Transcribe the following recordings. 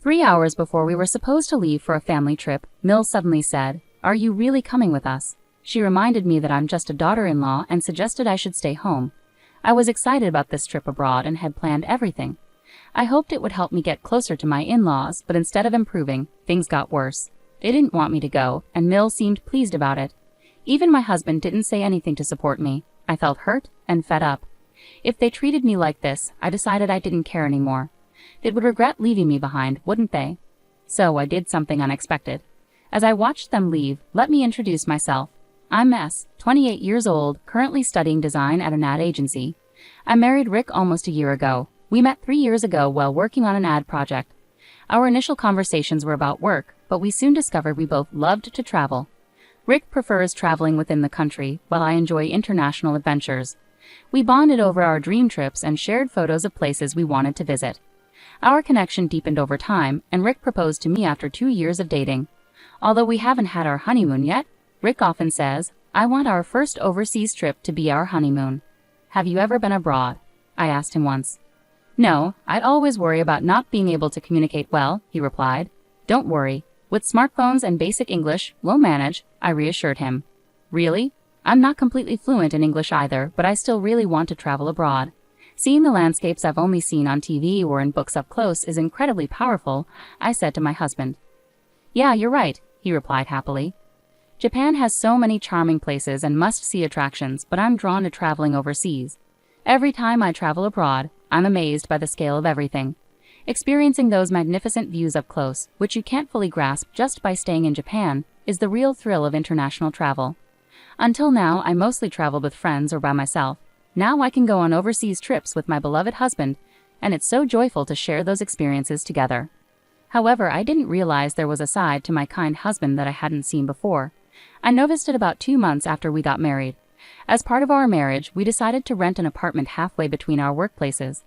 3 hours before we were supposed to leave for a family trip, Mills suddenly said, "Are you really coming with us?" She reminded me that I'm just a daughter-in-law and suggested I should stay home. I was excited about this trip abroad and had planned everything. I hoped it would help me get closer to my in-laws, but instead of improving, things got worse. They didn't want me to go, and Mills seemed pleased about it. Even my husband didn't say anything to support me. I felt hurt and fed up. If they treated me like this, I decided I didn't care anymore. They would regret leaving me behind, wouldn't they? So I did something unexpected. As I watched them leave, let me introduce myself. I'm S, 28 years old, currently studying design at an ad agency. I married Rick almost a year ago. We met 3 years ago while working on an ad project. Our initial conversations were about work, but we soon discovered we both loved to travel. Rick prefers traveling within the country, while I enjoy international adventures. We bonded over our dream trips and shared photos of places we wanted to visit. Our connection deepened over time, and Rick proposed to me after 2 years of dating. Although we haven't had our honeymoon yet, Rick often says, "I want our first overseas trip to be our honeymoon." "Have you ever been abroad?" I asked him once. "No, I'd always worry about not being able to communicate well," he replied. "Don't worry. With smartphones and basic English, we'll manage," I reassured him. "Really? I'm not completely fluent in English either, but I still really want to travel abroad. Seeing the landscapes I've only seen on TV or in books up close is incredibly powerful," I said to my husband. "Yeah, you're right," he replied happily. "Japan has so many charming places and must-see attractions, but I'm drawn to traveling overseas. Every time I travel abroad, I'm amazed by the scale of everything. Experiencing those magnificent views up close, which you can't fully grasp just by staying in Japan, is the real thrill of international travel. Until now, I mostly traveled with friends or by myself. Now I can go on overseas trips with my beloved husband, and it's so joyful to share those experiences together." However, I didn't realize there was a side to my kind husband that I hadn't seen before. I noticed it about 2 months after we got married. As part of our marriage, we decided to rent an apartment halfway between our workplaces.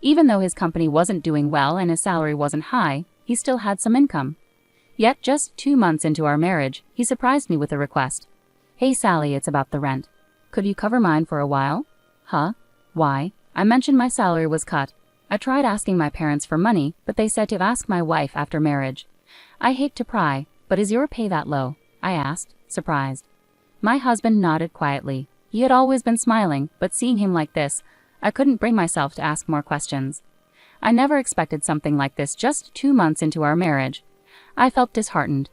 Even though his company wasn't doing well and his salary wasn't high, he still had some income. Yet just 2 months into our marriage, he surprised me with a request. "Hey Sally, it's about the rent. Could you cover mine for a while?" "Huh? Why?" I mentioned my salary was cut. I tried asking my parents for money, but they said to ask my wife after marriage. I hate to pry, but is your pay that low? I asked, surprised. My husband nodded quietly. He had always been smiling, but seeing him like this, I couldn't bring myself to ask more questions. I never expected something like this just 2 months into our marriage. I felt disheartened.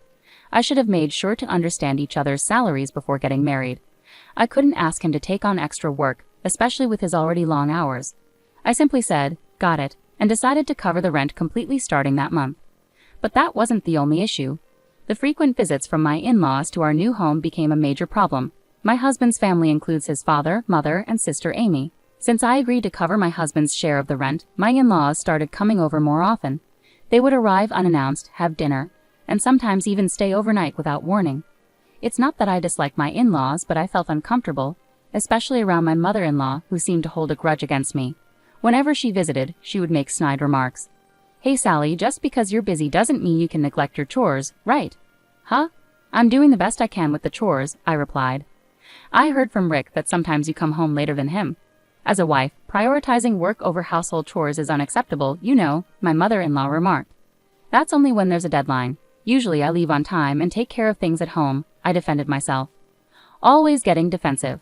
I should have made sure to understand each other's salaries before getting married. I couldn't ask him to take on extra work, especially with his already long hours. I simply said, "Got it," and decided to cover the rent completely starting that month. But that wasn't the only issue. The frequent visits from my in-laws to our new home became a major problem. My husband's family includes his father, mother, and sister Amy. Since I agreed to cover my husband's share of the rent, my in-laws started coming over more often. They would arrive unannounced, have dinner, and sometimes even stay overnight without warning. It's not that I dislike my in-laws, but I felt uncomfortable, especially around my mother-in-law, who seemed to hold a grudge against me. Whenever she visited, she would make snide remarks. "Hey Sally, just because you're busy doesn't mean you can neglect your chores, right?" "Huh? I'm doing the best I can with the chores," I replied. I heard from Rick that sometimes you come home later than him. As a wife, prioritizing work over household chores is unacceptable, you know, my mother-in-law remarked. "That's only when there's a deadline. Usually I leave on time and take care of things at home," I defended myself. Always getting defensive.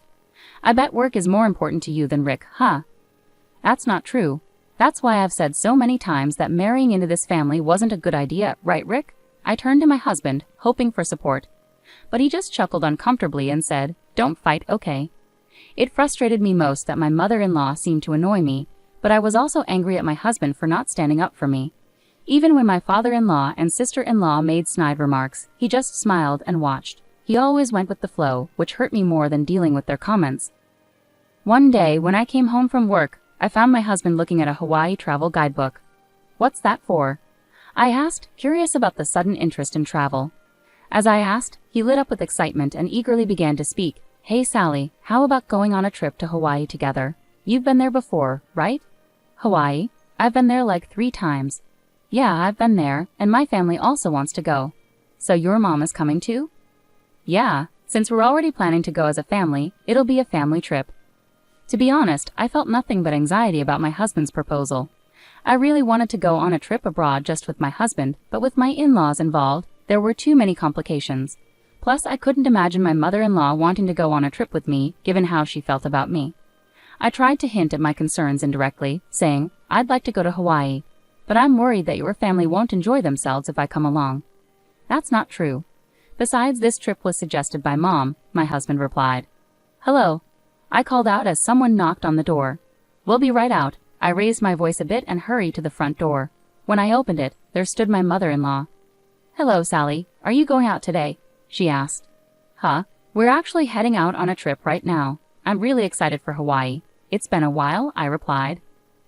"I bet work is more important to you than Rick, huh?" That's not true. That's why I've said so many times that marrying into this family wasn't a good idea, right, Rick? I turned to my husband, hoping for support. But he just chuckled uncomfortably and said, "Don't fight, okay?" It frustrated me most that my mother-in-law seemed to annoy me, but I was also angry at my husband for not standing up for me. Even when my father-in-law and sister-in-law made snide remarks, he just smiled and watched. He always went with the flow, which hurt me more than dealing with their comments. One day, when I came home from work, I found my husband looking at a Hawaii travel guidebook. "What's that for?" I asked, curious about the sudden interest in travel. As I asked, he lit up with excitement and eagerly began to speak. "Hey Sally, how about going on a trip to Hawaii together? You've been there before, right?" "Hawaii? I've been there like 3 times. "Yeah, I've been there, and my family also wants to go." "So your mom is coming too?" "Yeah, since we're already planning to go as a family, it'll be a family trip." To be honest, I felt nothing but anxiety about my husband's proposal. I really wanted to go on a trip abroad just with my husband, but with my in-laws involved, there were too many complications. Plus, I couldn't imagine my mother-in-law wanting to go on a trip with me, given how she felt about me. I tried to hint at my concerns indirectly, saying, I'd like to go to Hawaii, but I'm worried that your family won't enjoy themselves if I come along. That's not true. Besides, this trip was suggested by Mom, my husband replied. Hello. I called out as someone knocked on the door. We'll be right out. I raised my voice a bit and hurried to the front door. When I opened it, there stood my mother-in-law. Hello, Sally. Are you going out today? She asked. Huh? We're actually heading out on a trip right now. I'm really excited for Hawaii. It's been a while, I replied.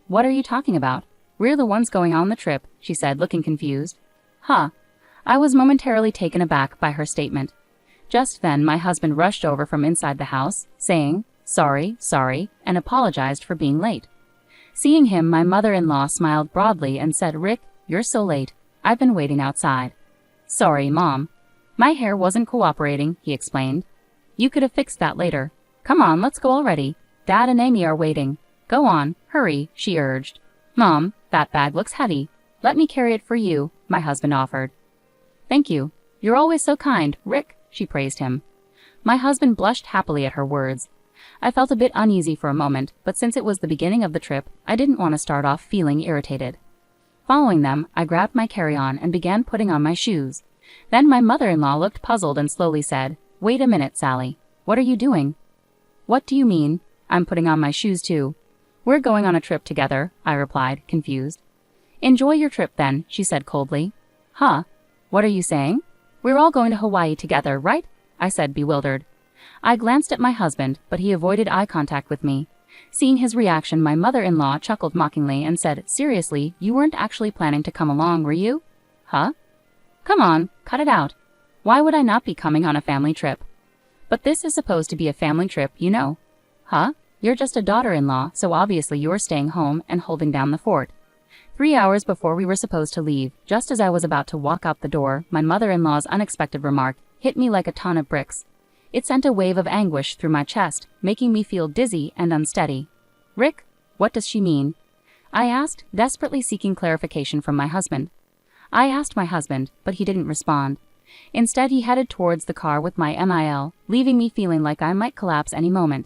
What are you talking about? We're the ones going on the trip, she said, looking confused. Huh? I was momentarily taken aback by her statement. Just then, my husband rushed over from inside the house, saying, sorry, and apologized for being late. Seeing him, my mother-in-law smiled broadly and said, Rick, you're so late. I've been waiting outside. Sorry, Mom. My hair wasn't cooperating, he explained. You could have fixed that later. Come on, let's go already. Dad and Amy are waiting. Go on, hurry, she urged. Mom, that bag looks heavy. Let me carry it for you, my husband offered. Thank you. You're always so kind, Rick, she praised him. My husband blushed happily at her words. I felt a bit uneasy for a moment, but since it was the beginning of the trip, I didn't want to start off feeling irritated. Following them, I grabbed my carry-on and began putting on my shoes. Then my mother-in-law looked puzzled and slowly said, Wait a minute, Sally. What are you doing? What do you mean? I'm putting on my shoes too. We're going on a trip together, I replied, confused. Enjoy your trip then, she said coldly. Huh? What are you saying? We're all going to Hawaii together, right? I said, bewildered. I glanced at my husband, but he avoided eye contact with me. Seeing his reaction, my mother-in-law chuckled mockingly and said, Seriously, you weren't actually planning to come along, were you? Huh? Come on, cut it out. Why would I not be coming on a family trip? But this is supposed to be a family trip, you know. Huh? You're just a daughter-in-law, so obviously you're staying home and holding down the fort. 3 hours before we were supposed to leave, just as I was about to walk out the door, my mother-in-law's unexpected remark hit me like a ton of bricks. It sent a wave of anguish through my chest, making me feel dizzy and unsteady. Rick, what does she mean? I asked, desperately seeking clarification from my husband. I asked my husband, but he didn't respond. Instead, he headed towards the car with my MIL, leaving me feeling like I might collapse any moment.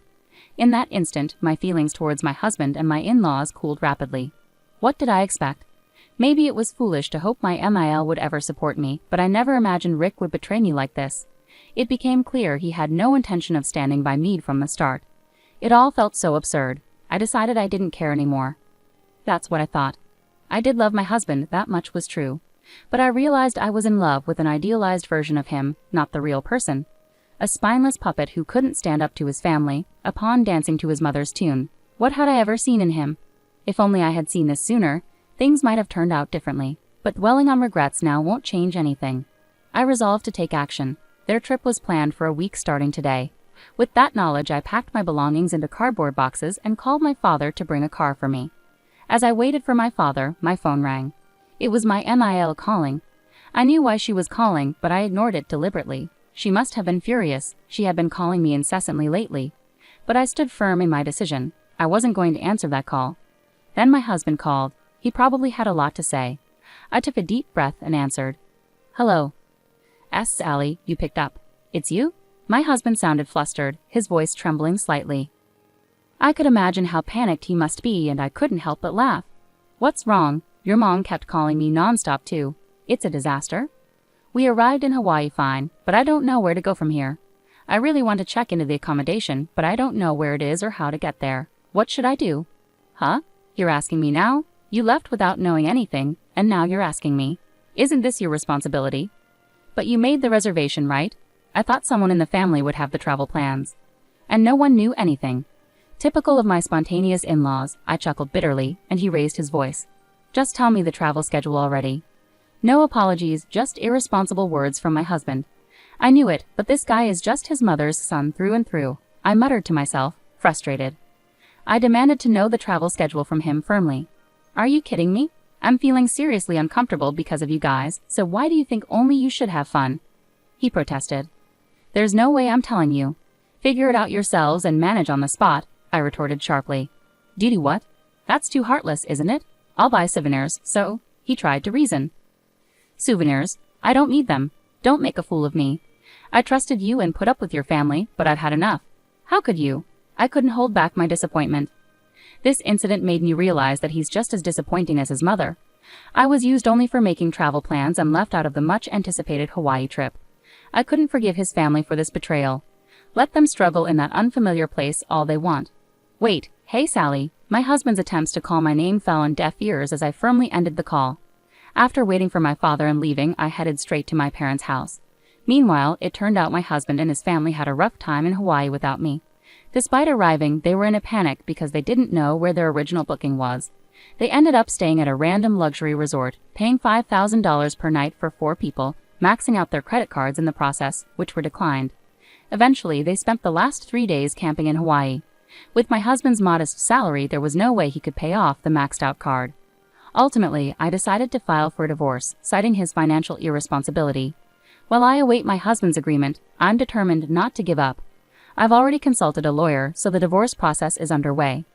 In that instant, my feelings towards my husband and my in-laws cooled rapidly. What did I expect? Maybe it was foolish to hope my MIL would ever support me, but I never imagined Rick would betray me like this. It became clear he had no intention of standing by me from the start. It all felt so absurd. I decided I didn't care anymore. That's what I thought. I did love my husband, that much was true. But I realized I was in love with an idealized version of him, not the real person. A spineless puppet who couldn't stand up to his family, a pawn dancing to his mother's tune. What had I ever seen in him? If only I had seen this sooner, things might have turned out differently. But dwelling on regrets now won't change anything. I resolved to take action. Their trip was planned for a week starting today. With that knowledge, I packed my belongings into cardboard boxes and called my father to bring a car for me. As I waited for my father, my phone rang. It was my MIL calling. I knew why she was calling, but I ignored it deliberately. She must have been furious. She had been calling me incessantly lately. But I stood firm in my decision. I wasn't going to answer that call. Then my husband called. He probably had a lot to say. I took a deep breath and answered. Hello. Sally, you picked up. It's you? My husband sounded flustered, his voice trembling slightly. I could imagine how panicked he must be, and I couldn't help but laugh. What's wrong? Your mom kept calling me nonstop too. It's a disaster. We arrived in Hawaii fine, but I don't know where to go from here. I really want to check into the accommodation, but I don't know where it is or how to get there. What should I do? Huh? You're asking me now? You left without knowing anything, and now you're asking me. Isn't this your responsibility? But you made the reservation, right? I thought someone in the family would have the travel plans. And no one knew anything. Typical of my spontaneous in-laws, I chuckled bitterly, and he raised his voice. Just tell me the travel schedule already. No apologies, just irresponsible words from my husband. I knew it, but this guy is just his mother's son through and through. I muttered to myself, frustrated. I demanded to know the travel schedule from him firmly. Are you kidding me? I'm feeling seriously uncomfortable because of you guys, so why do you think only you should have fun? He protested. There's no way I'm telling you. Figure it out yourselves and manage on the spot, I retorted sharply. Do what? That's too heartless, isn't it? I'll buy souvenirs, so, he tried to reason. Souvenirs? I don't need them. Don't make a fool of me. I trusted you and put up with your family, but I've had enough. How could you? I couldn't hold back my disappointment. This incident made me realize that he's just as disappointing as his mother. I was used only for making travel plans and left out of the much-anticipated Hawaii trip. I couldn't forgive his family for this betrayal. Let them struggle in that unfamiliar place all they want. Wait, hey Sally, my husband's attempts to call my name fell on deaf ears as I firmly ended the call. After waiting for my father and leaving, I headed straight to my parents' house. Meanwhile, it turned out my husband and his family had a rough time in Hawaii without me. Despite arriving, they were in a panic because they didn't know where their original booking was. They ended up staying at a random luxury resort, paying $5,000 per night for 4 people, maxing out their credit cards in the process, which were declined. Eventually, they spent the last 3 days camping in Hawaii. With my husband's modest salary, there was no way he could pay off the maxed-out card. Ultimately, I decided to file for a divorce, citing his financial irresponsibility. While I await my husband's agreement, I'm determined not to give up. I've already consulted a lawyer, so the divorce process is underway.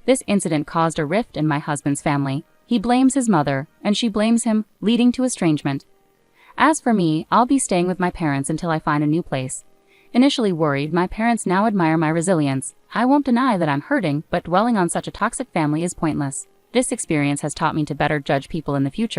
This incident caused a rift in my husband's family. He blames his mother, and she blames him, leading to estrangement. As for me, I'll be staying with my parents until I find a new place. Initially worried, my parents now admire my resilience. I won't deny that I'm hurting, but dwelling on such a toxic family is pointless. This experience has taught me to better judge people in the future.